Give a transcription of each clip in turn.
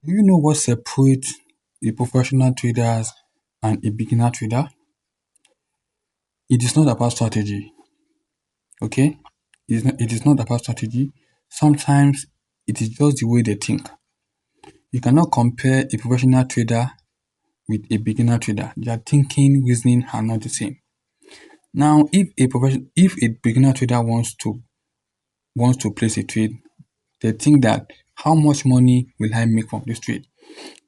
Do you know what separates a professional trader and a beginner trader? It is not about strategy, okay? It is not about strategy. Sometimes it is just the way they think. You cannot compare a professional trader with a beginner trader. Their thinking, reasoning are not the same. Now, if a beginner trader wants to place a trade, they think that how much money will I make from this trade?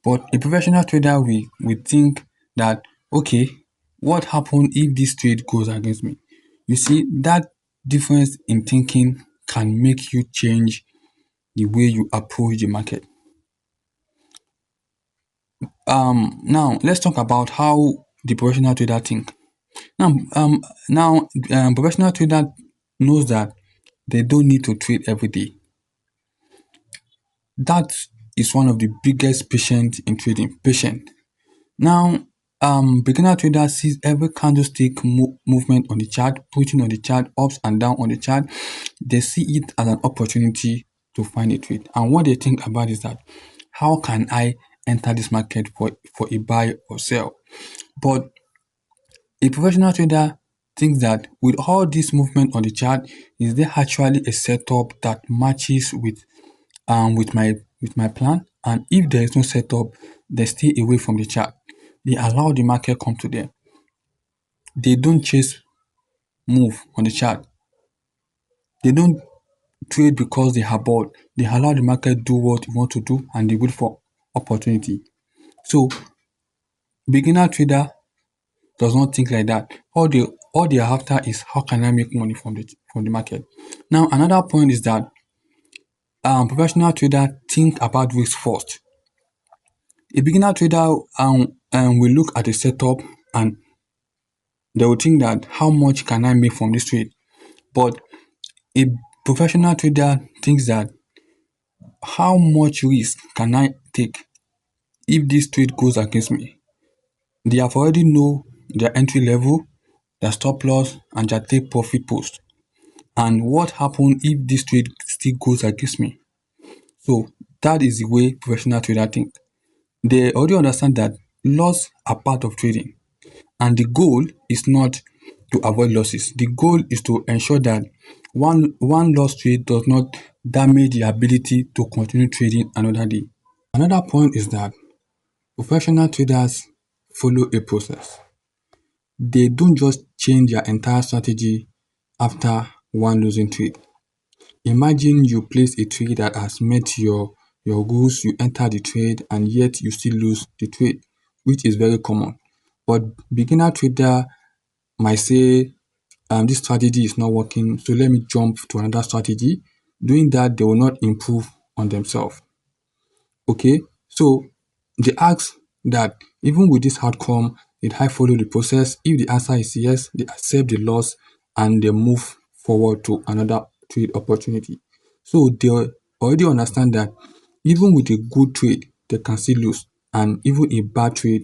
But a professional trader will think that, okay, what happens if this trade goes against me? You see, that difference in thinking can make you change the way you approach the market. Now let's talk about how the professional trader think. Now, professional trader knows that they don't need to trade every day. That is one of the biggest patient in trading. Patient. Now, beginner trader sees every candlestick movement on the chart, putting on the chart, ups and down on the chart. They see it as an opportunity to find a trade. And what they think about is that how can I enter this market for a buy or sell? But a professional trader thinks that with all this movement on the chart, is there actually a setup that matches with my plan? And if there is no setup, they stay away from the chart. They allow the market come to them. They don't chase move on the chart. They don't trade because they are bored. They allow the market do what it want to do and they wait for opportunity. So beginner trader does not think like that. All they are after is how can I make money from the market. Now another point is that professional trader think about risk first. A beginner trader will look at the setup and they will think that how much can I make from this trade. But a professional trader thinks that how much risk can I take if this trade goes against me? They have already know their entry level, their stop loss, and their take profit post. And what happens if this trade still goes against me? So that is the way professional trader think. They already understand that loss are part of trading, and the goal is not to avoid losses. The goal is to ensure that one loss trade does not damage the ability to continue trading another day. Another point is that professional traders follow a process. They don't just change their entire strategy after one losing trade. Imagine you place a trade that has met your goals, you enter the trade and yet you still lose the trade, which is very common. But beginner trader might say, this strategy is not working, so let me jump to another strategy. Doing that, they will not improve on themselves. Okay, so they ask that even with this outcome, did I follow the process? If the answer is yes, they accept the loss and they move forward to another trade opportunity. So they already understand that even with a good trade, they can still lose, and even a bad trade,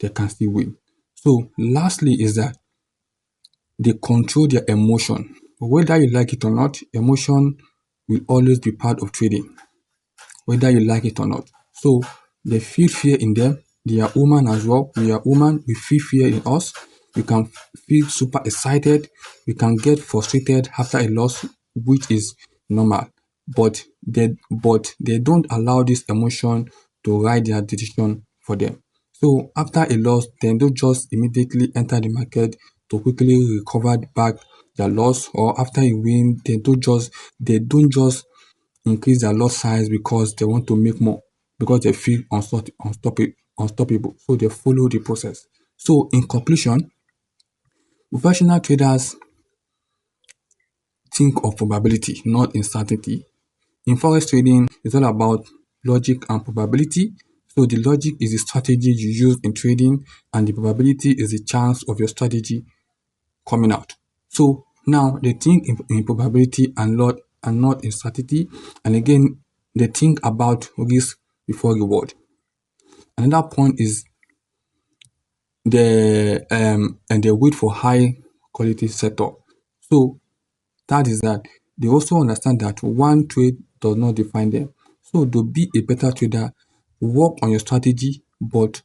they can still win. So lastly is that they control their emotion. Whether you like it or not, emotion will always be part of trading, whether you like it or not. So they feel fear in them. They are human as well. We are human. We feel fear in us. We can feel super excited. We can get frustrated after a loss, which is normal. But they don't allow this emotion to write their decision for them. So after a loss, they don't just immediately enter the market to quickly recover back their loss, or after a win, they don't just increase their lot size because they want to make more, because they feel unstoppable. So they follow the process. So in conclusion, professional traders think of probability, not uncertainty. In forex trading, it's all about logic and probability. So the logic is the strategy you use in trading, and the probability is the chance of your strategy coming out. So now they think in probability and not in certainty. And again, they think about risk before reward. Another point is they wait for high quality setup. So that is that they also understand that one trade does not define them. So to be a better trader, work on your strategy, but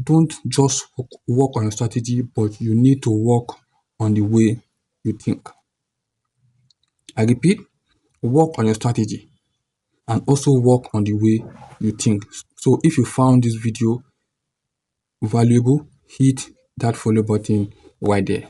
don't just work on your strategy, but you need to work on the way you think. I repeat, work on your strategy and also work on the way you think. So if you found this video valuable, hit that follow button right there.